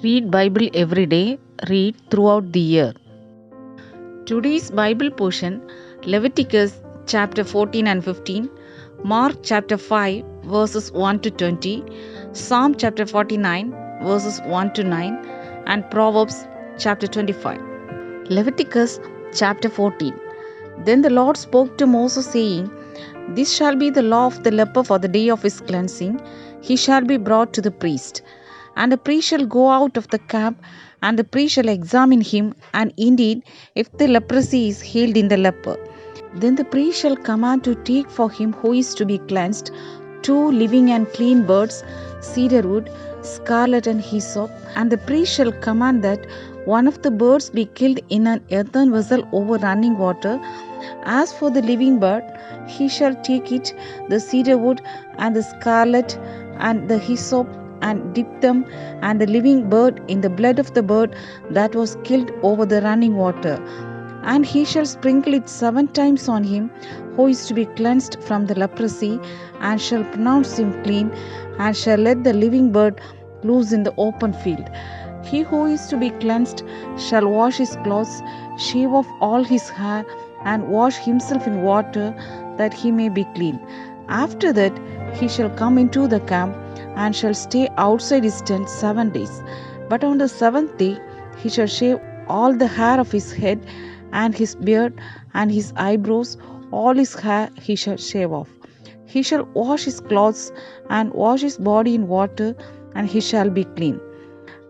Read Bible every day. Read throughout the year. Today's Bible portion: Leviticus chapter 14 and 15, Mark chapter 5 verses 1 to 20, Psalm chapter 49 verses 1 to 9, and Proverbs chapter 25. Leviticus chapter 14. Then the Lord spoke to Moses, saying, This shall be the law of the leper for the day of his cleansing. He shall be brought to the priest. And the priest shall go out of the camp, and the priest shall examine him, and indeed, if the leprosy is healed in the leper, then the priest shall command to take for him who is to be cleansed 2 living and clean birds, cedar wood, scarlet, and hyssop. And the priest shall command that one of the birds be killed in an earthen vessel over running water. As for the living bird, he shall take it, the cedar wood, and the scarlet, and the hyssop, and dip them and the living bird in the blood of the bird that was killed over the running water. And he shall sprinkle it 7 times on him who is to be cleansed from the leprosy, and shall pronounce him clean, and shall let the living bird loose in the open field. He who is to be cleansed shall wash his clothes, shave off all his hair, and wash himself in water, that he may be clean. After that he shall come into the camp, and shall stay outside his tent 7 days. But on the 7th day he shall shave all the hair of his head, and his beard, and his eyebrows, all his hair he shall shave off. He shall wash his clothes, and wash his body in water, and he shall be clean.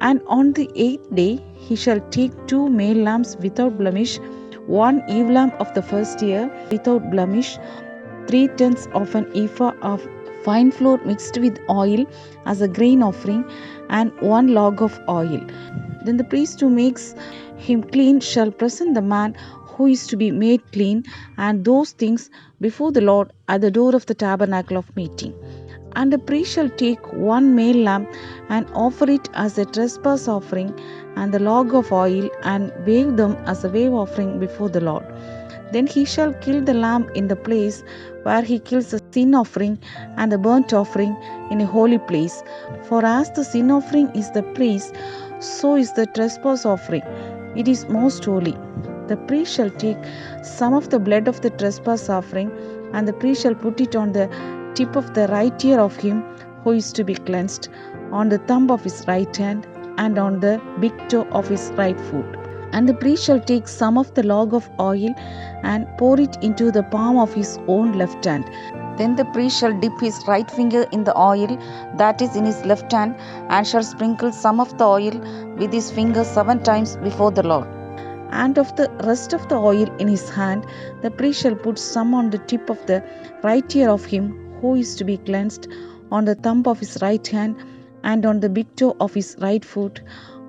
And on the 8th day he shall take 2 male lambs without blemish, 1 ewe lamb of the first year without blemish, 3/10 of an ephah of fine flour mixed with oil as a grain offering, and 1 log of oil. Then the priest who makes him clean shall present the man who is to be made clean and those things before the Lord at the door of the tabernacle of meeting. And the priest shall take 1 male lamb and offer it as a trespass offering, and the log of oil, and wave them as a wave offering before the Lord. Then he shall kill the lamb in the place where he kills the sin offering and the burnt offering in a holy place. For as the sin offering is the priest, so is the trespass offering. It is most holy. The priest shall take some of the blood of the trespass offering, and the priest shall put it on the tip of the right ear of him who is to be cleansed, on the thumb of his right hand, and on the big toe of his right foot. And the priest shall take some of the log of oil and pour it into the palm of his own left hand. Then the priest shall dip his right finger in the oil that is in his left hand, and shall sprinkle some of the oil with his finger 7 times before the Lord. And of the rest of the oil in his hand, the priest shall put some on the tip of the right ear of him who is to be cleansed, on the thumb of his right hand, and on the big toe of his right foot,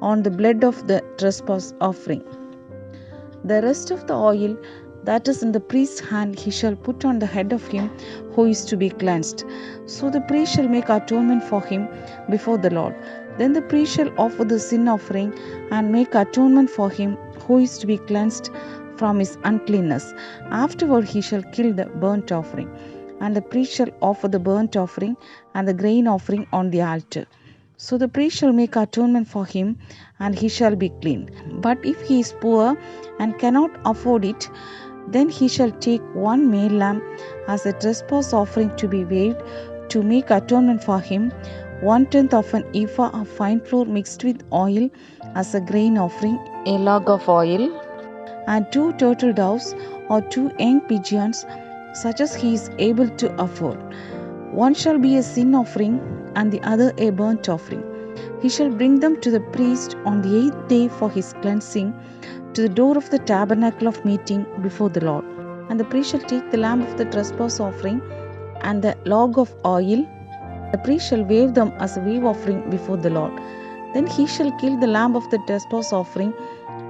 on the blood of the trespass offering. The rest of the oil that is in the priest's hand he shall put on the head of him who is to be cleansed. So the priest shall make atonement for him before the Lord. Then the priest shall offer the sin offering and make atonement for him who is to be cleansed from his uncleanness. Afterward he shall kill the burnt offering. And the priest shall offer the burnt offering and the grain offering on the altar. So the priest shall make atonement for him, and he shall be clean. But if he is poor and cannot afford it, then he shall take 1 male lamb as a trespass offering to be waved, to make atonement for him, 1/10 of an ephah of fine flour mixed with oil as a grain offering, a log of oil, and 2 turtle doves or 2 young pigeons, such as he is able to afford. One shall be a sin offering, and the other a burnt offering. He shall bring them to the priest on the 8th day for his cleansing, to the door of the tabernacle of meeting before the Lord. And the priest shall take the lamb of the trespass offering and the log of oil. The priest shall wave them as a wave offering before the Lord. Then he shall kill the lamb of the trespass offering,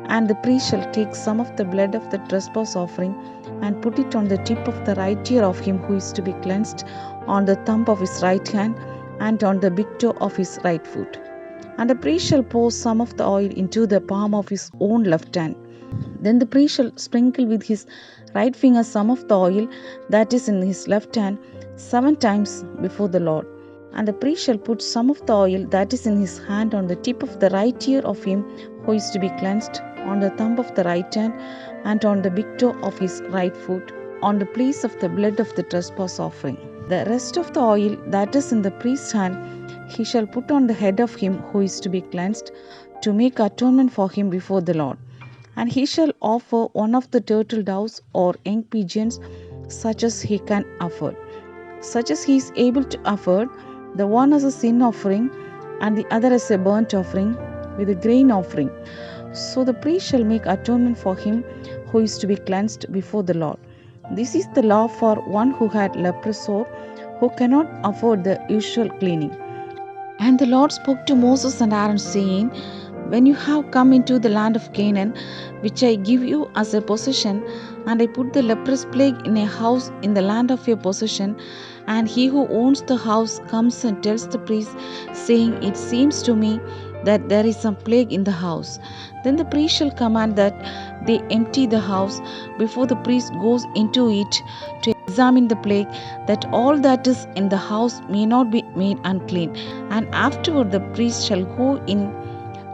and the priest shall take some of the blood of the trespass offering and put it on the tip of the right ear of him who is to be cleansed, on the thumb of his right hand, and on the big toe of his right foot. And the priest shall pour some of the oil into the palm of his own left hand. Then the priest shall sprinkle with his right finger some of the oil that is in his left hand 7 times before the Lord. And the priest shall put some of the oil that is in his hand on the tip of the right ear of him who is to be cleansed, on the thumb of the right hand, and on the big toe of his right foot, on the place of the blood of the trespass offering. The rest of the oil that is in the priest's hand he shall put on the head of him who is to be cleansed, to make atonement for him before the Lord. And he shall offer one of the turtle doves or young pigeons, such as he can afford, such as he is able to afford, the one as a sin offering, and the other as a burnt offering, with a grain offering. So the priest shall make atonement for him who is to be cleansed before the Lord. This is the law for one who had leprous sore, who cannot afford the usual cleaning. And the Lord spoke to Moses and Aaron, saying, When you have come into the land of Canaan, which I give you as a possession, and I put the leprous plague in a house in the land of your possession, and he who owns the house comes and tells the priest, saying, It seems to me that there is some plague in the house. Then the priest shall command that they empty the house before the priest goes into it to examine the plague, that all that is in the house may not be made unclean. And afterward the priest shall go in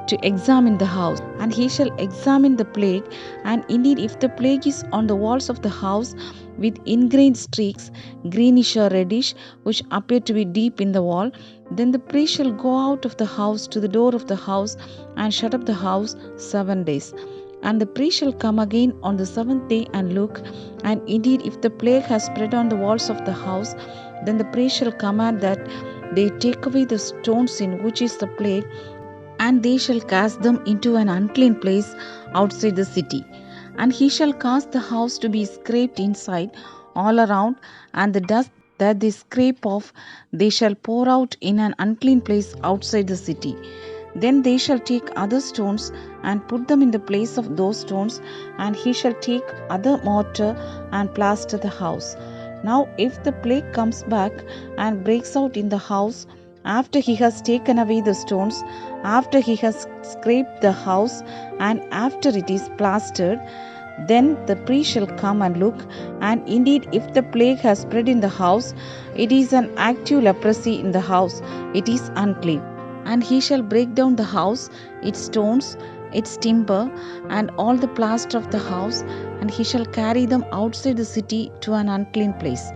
to examine the house, and he shall examine the plague, and indeed if the plague is on the walls of the house with ingrained streaks, greenish or reddish, which appear to be deep in the wall, then the priest shall go out of the house to the door of the house and shut up the house 7 days. And the priest shall come again on the 7th day and look, and indeed if the plague has spread on the walls of the house, then the priest shall command that they take away the stones in which is the plague, and they shall cast them into an unclean place outside the city. And he shall cause the house to be scraped inside all around, and the dust that they scrape off they shall pour out in an unclean place outside the city. Then they shall take other stones and put them in the place of those stones, and he shall take other mortar and plaster the house. Now if the plague comes back and breaks out in the house, after he has taken away the stones, after he has scraped the house, and after it is plastered, then the priest shall come and look, and indeed if the plague has spread in the house, it is an active leprosy in the house, it is unclean. And he shall break down the house, its stones, its timber, and all the plaster of the house, and he shall carry them outside the city to an unclean place.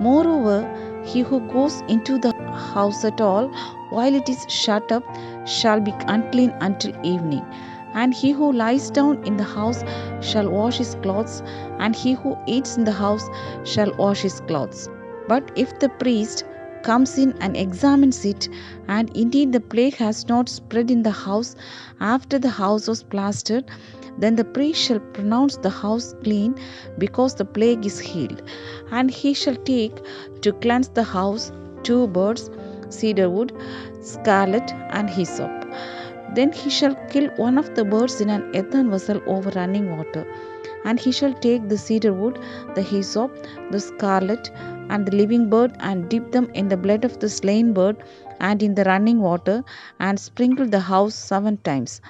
Moreover, he who goes into the house at all while it is shut up shall be unclean until evening. And he who lies down in the house shall wash his clothes, and he who eats in the house shall wash his clothes. But if the priest comes in and examines it, and indeed the plague has not spread in the house after the house was plastered, then the priest shall pronounce the house clean, because the plague is healed. And he shall take to cleanse the house 2 birds, cedar wood, scarlet, and hyssop. Then he shall kill one of the birds in an earthen vessel over running water. And he shall take the cedar wood, the hyssop, the scarlet, and the living bird, and dip them in the blood of the slain bird and in the running water, and sprinkle the house 7 times.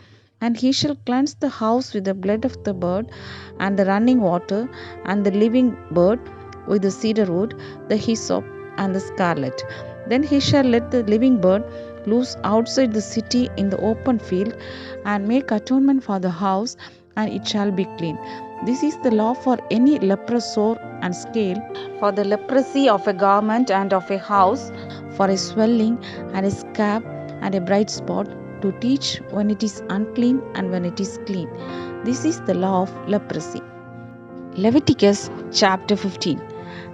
And he shall cleanse the house with the blood of the bird, and the running water, and the living bird, with the cedar wood, the hyssop, and the scarlet. Then he shall let the living bird loose outside the city in the open field, and make atonement for the house, and it shall be clean. This is the law for any leprous sore and scale, for the leprosy of a garment and of a house, for a swelling and a scab and a bright spot, to teach when it is unclean and when it is clean. This is the law of leprosy. Leviticus chapter 15.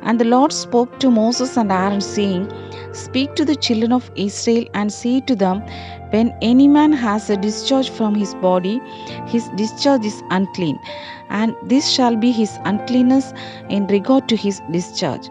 And the Lord spoke to Moses and Aaron, saying, Speak to the children of Israel and say to them, When any man has a discharge from his body, his discharge is unclean, and this shall be his uncleanness in regard to his discharge.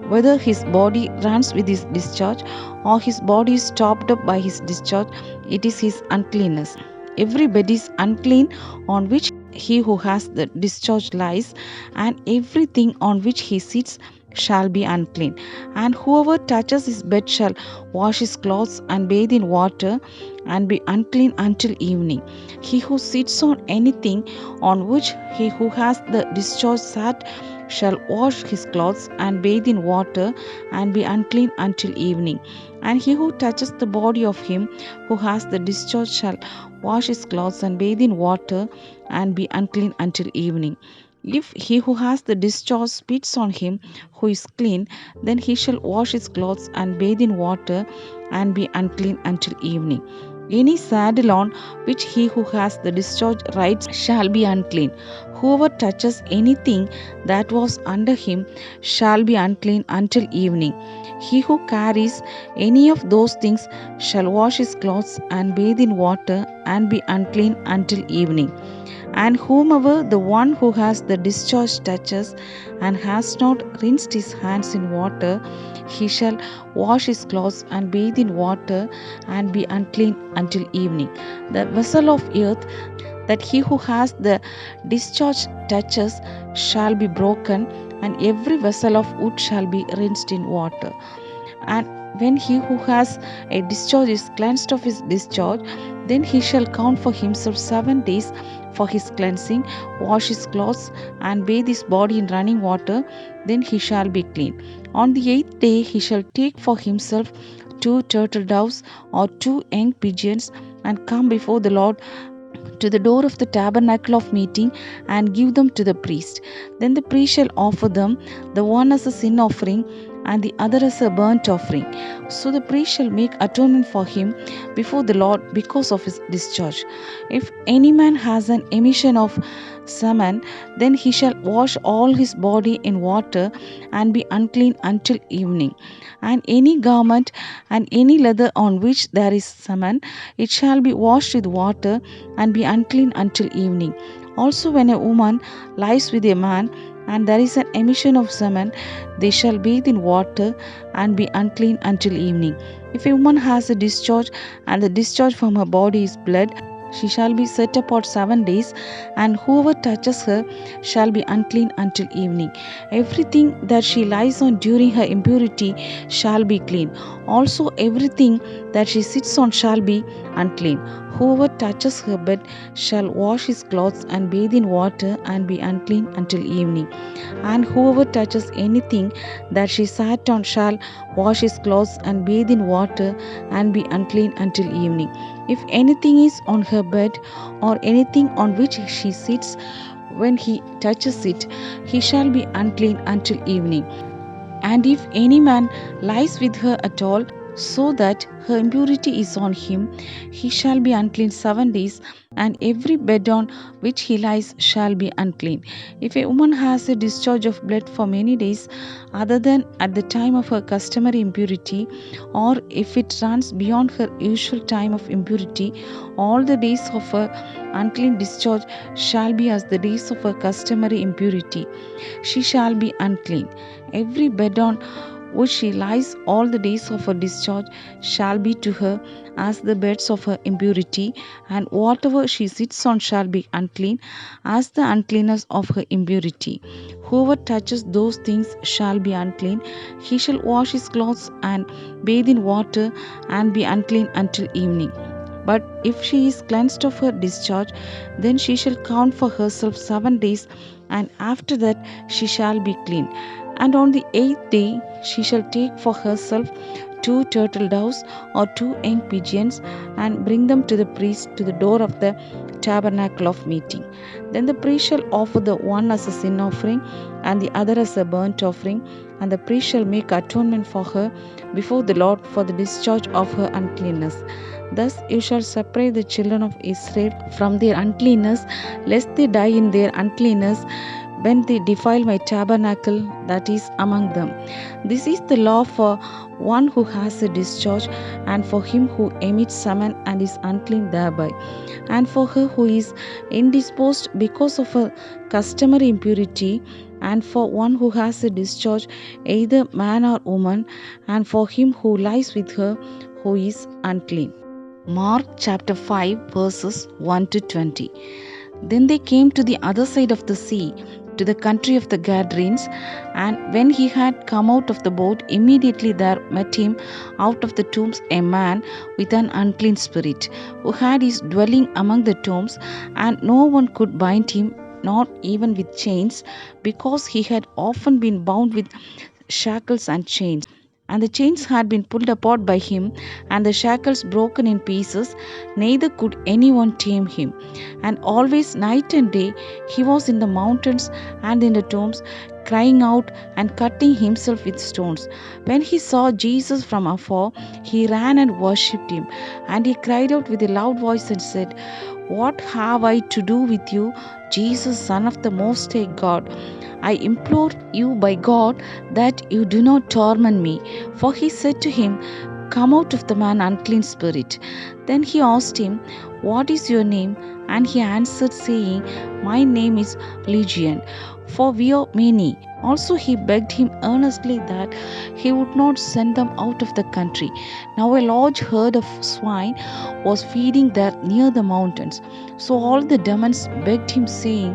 Whether his body runs with his discharge, or his body is stopped up by his discharge, it is his uncleanness. Every bed is unclean on which he who has the discharge lies, and everything on which he sits, shall be unclean. And whoever touches his bed shall wash his clothes and bathe in water and be unclean until evening. He who sits on anything on which he who has the discharge sat shall wash his clothes and bathe in water and be unclean until evening. And he who touches the body of him who has the discharge shall wash his clothes and bathe in water and be unclean until evening. If he who has the discharge spits on him who is clean, then he shall wash his clothes and bathe in water and be unclean until evening. Any saddle on which he who has the discharge rides shall be unclean. Whoever touches anything that was under him shall be unclean until evening. He who carries any of those things shall wash his clothes and bathe in water and be unclean until evening. And whomever the one who has the discharge touches and has not rinsed his hands in water, he shall wash his clothes and bathe in water and be unclean until evening. The vessel of earth that he who has the discharge touches shall be broken, and every vessel of wood shall be rinsed in water. And when he who has a discharge is cleansed of his discharge, then he shall count for himself 7 days for his cleansing, wash his clothes, and bathe his body in running water, then he shall be clean. On the 8th day he shall take for himself 2 turtle doves or 2 young pigeons, and come before the Lord to the door of the tabernacle of meeting and give them to the priest. Then the priest shall offer them, the one as a sin offering and the other as a burnt offering. So the priest shall make atonement for him before the Lord because of his discharge. If any man has an emission of semen, then he shall wash all his body in water and be unclean until evening. And any garment and any leather on which there is semen, it shall be washed with water and be unclean until evening. Also, when a woman lies with a man and there is an emission of semen, they shall bathe in water and be unclean until evening. If a woman has a discharge and the discharge from her body is blood, she shall be set apart 7 days, and whoever touches her shall be unclean until evening. Everything that she lies on during her impurity shall be clean. Also, everything that she sits on shall be unclean. Whoever touches her bed shall wash his clothes and bathe in water and be unclean until evening. And whoever touches anything that she sat on shall wash his clothes and bathe in water and be unclean until evening. If anything is on her bed or anything on which she sits, when he touches it, he shall be unclean until evening. And if any man lies with her at all, so that her impurity is on him, he shall be unclean 7 days, and every bed on which he lies shall be unclean. If a woman has a discharge of blood for many days, other than at the time of her customary impurity, or if it runs beyond her usual time of impurity, all the days of her unclean discharge shall be as the days of her customary impurity. She shall be unclean. Every bed on which she lies all the days of her discharge shall be to her as the beds of her impurity, and whatever she sits on shall be unclean as the uncleanness of her impurity. Whoever touches those things shall be unclean. He shall wash his clothes and bathe in water and be unclean until evening. But if she is cleansed of her discharge, then she shall count for herself 7 days, and after that she shall be clean. And on the 8th day she shall take for herself 2 turtle doves or 2 young pigeons, and bring them to the priest to the door of the tabernacle of meeting. Then the priest shall offer the one as a sin offering and the other as a burnt offering, and the priest shall make atonement for her before the Lord for the discharge of her uncleanness. Thus you shall separate the children of Israel from their uncleanness, lest they die in their uncleanness when they defile my tabernacle that is among them. This is the law for one who has a discharge, and for him who emits semen and is unclean thereby, and for her who is indisposed because of a customary impurity, and for one who has a discharge, either man or woman, and for him who lies with her who is unclean. Mark chapter 5 verses 1 to 20. Then they came to the other side of the sea, to the country of the Gadarenes. And when he had come out of the boat, immediately there met him out of the tombs a man with an unclean spirit, who had his dwelling among the tombs, and no one could bind him, not even with chains, because he had often been bound with shackles and chains. And the chains had been pulled apart by him, and the shackles broken in pieces, neither could anyone tame him. And always, night and day, he was in the mountains and in the tombs, crying out and cutting himself with stones. When he saw Jesus from afar, he ran and worshipped him. And he cried out with a loud voice and said, "What have I to do with you, Jesus, Son of the Most High God? I implore you by God that you do not torment me." For he said to him, "Come out of the man, unclean spirit." Then he asked him, "What is your name?" And he answered, saying, "My name is Legion, for we are many." Also he begged him earnestly that he would not send them out of the country. Now a large herd of swine was feeding there near the mountains. So all the demons begged him, saying,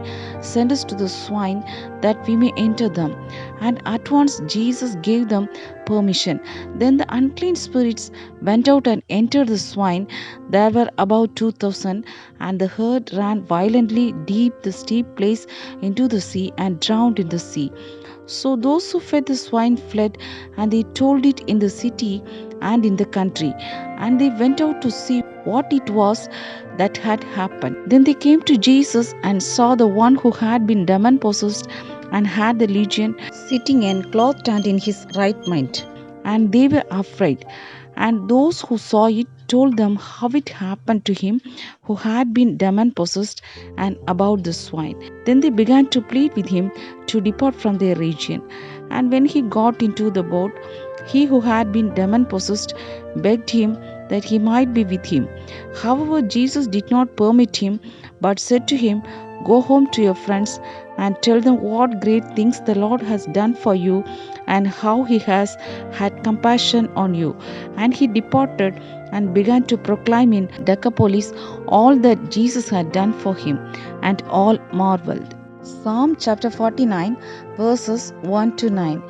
"Send us to the swine, that we may enter them." And at once Jesus gave them permission. Then the unclean spirits went out and entered the swine. There were about 2,000, and the herd ran violently deep the steep place into the sea, and drowned in the sea. So those who fed the swine fled, and they told it in the city and in the country. And they went out to see what it was that had happened. Then they came to Jesus and saw the one who had been demon possessed and had the legion sitting and clothed and in his right mind. And they were afraid. And those who saw it told them how it happened to him who had been demon possessed, and about the swine. Then they began to plead with him to depart from their region. And when he got into the boat, he who had been demon possessed begged him that he might be with him. However, Jesus did not permit him, but said to him, "Go home to your friends and tell them what great things the Lord has done for you, and how he has had compassion on you." And he departed and began to proclaim in Decapolis all that Jesus had done for him, and all marveled. Psalm chapter 49, verses 1 to 9.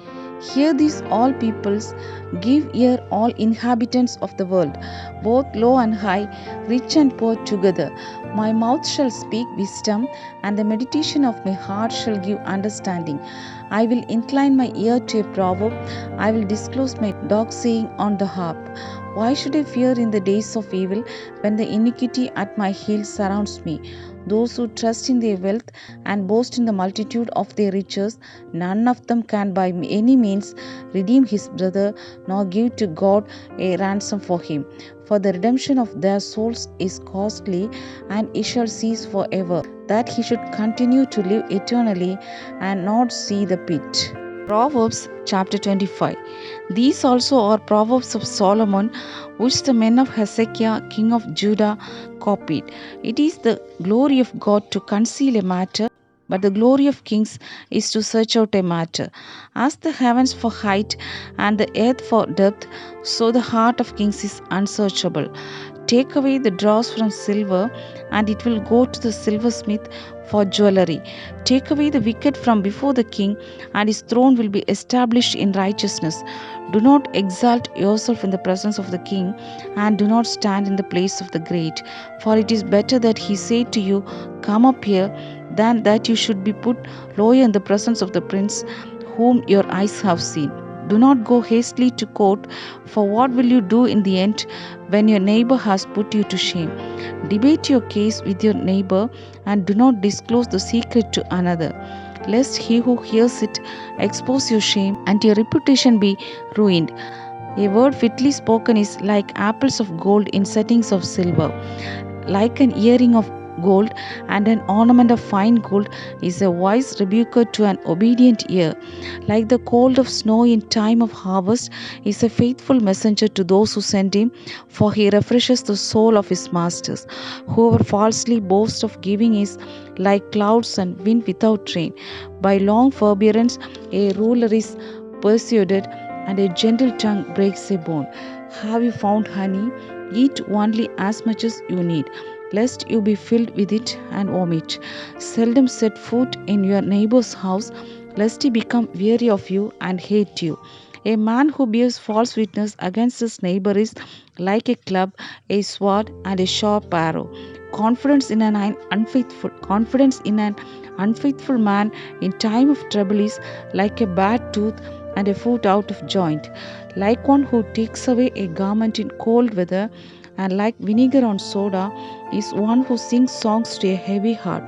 Hear this, all peoples, give ear, all inhabitants of the world, both low and high, rich and poor together. My mouth shall speak wisdom, and the meditation of my heart shall give understanding. I will incline my ear to a proverb, I will disclose my dark saying on the harp. Why should I fear in the days of evil, when the iniquity at my heels surrounds me? Those who trust in their wealth and boast in the multitude of their riches, none of them can by any means redeem his brother, nor give to God a ransom for him. For the redemption of their souls is costly, and it shall cease forever, that he should continue to live eternally and not see the pit. Proverbs chapter 25. These also are proverbs of Solomon, which the men of Hezekiah king of Judah copied. It is the glory of God to conceal a matter, but the glory of kings is to search out a matter. As the heavens for height and the earth for depth, so the heart of kings is unsearchable. Take away the dross from silver, and it will go to the silversmith for jewelry. Take away the wicked from before the king, and his throne will be established in righteousness. Do not exalt yourself in the presence of the king, and do not stand in the place of the great. For it is better that he say to you, "Come up here," than that you should be put lower in the presence of the prince whom your eyes have seen. Do not go hastily to court, for what will you do in the end when your neighbor has put you to shame? Debate your case with your neighbor, and do not disclose the secret to another, lest he who hears it expose your shame and your reputation be ruined. A word fitly spoken is like apples of gold in settings of silver. Like an earring of gold and an ornament of fine gold is a wise rebuker to an obedient ear. Like the cold of snow in time of harvest is a faithful messenger to those who send him, for he refreshes the soul of his masters. Whoever falsely boasts of giving is like clouds and wind without rain. By long forbearance a ruler is persuaded, and a gentle tongue breaks a bone. Have you found honey? Eat only as much as you need. lest you be filled with it and vomit. Seldom set foot in your neighbor's house, lest he become weary of you and hate you. A man who bears false witness against his neighbor is like a club, a sword, and a sharp arrow. Confidence in an unfaithful man in time of trouble is like a bad tooth and a foot out of joint, like one who takes away a garment in cold weather, and like vinegar on soda is one who sings songs to a heavy heart.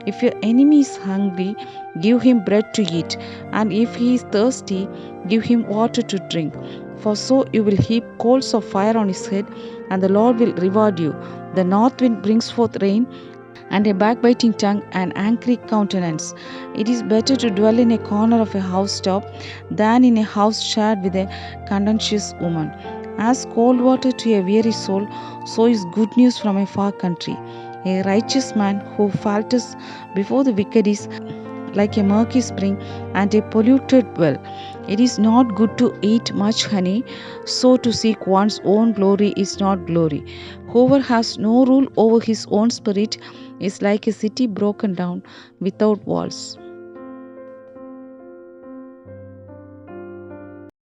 If your enemy is hungry, give him bread to eat, and if he is thirsty, give him water to drink. For so you will heap coals of fire on his head, and the Lord will reward you. The north wind brings forth rain, and a backbiting tongue and angry countenance. It is better to dwell in a corner of a housetop than in a house shared with a contentious woman. As cold water to a weary soul, so is good news from a far country. A righteous man who falters before the wicked is like a murky spring and a polluted well. It is not good to eat much honey, so to seek one's own glory is not glory. Whoever has no rule over his own spirit is like a city broken down without walls.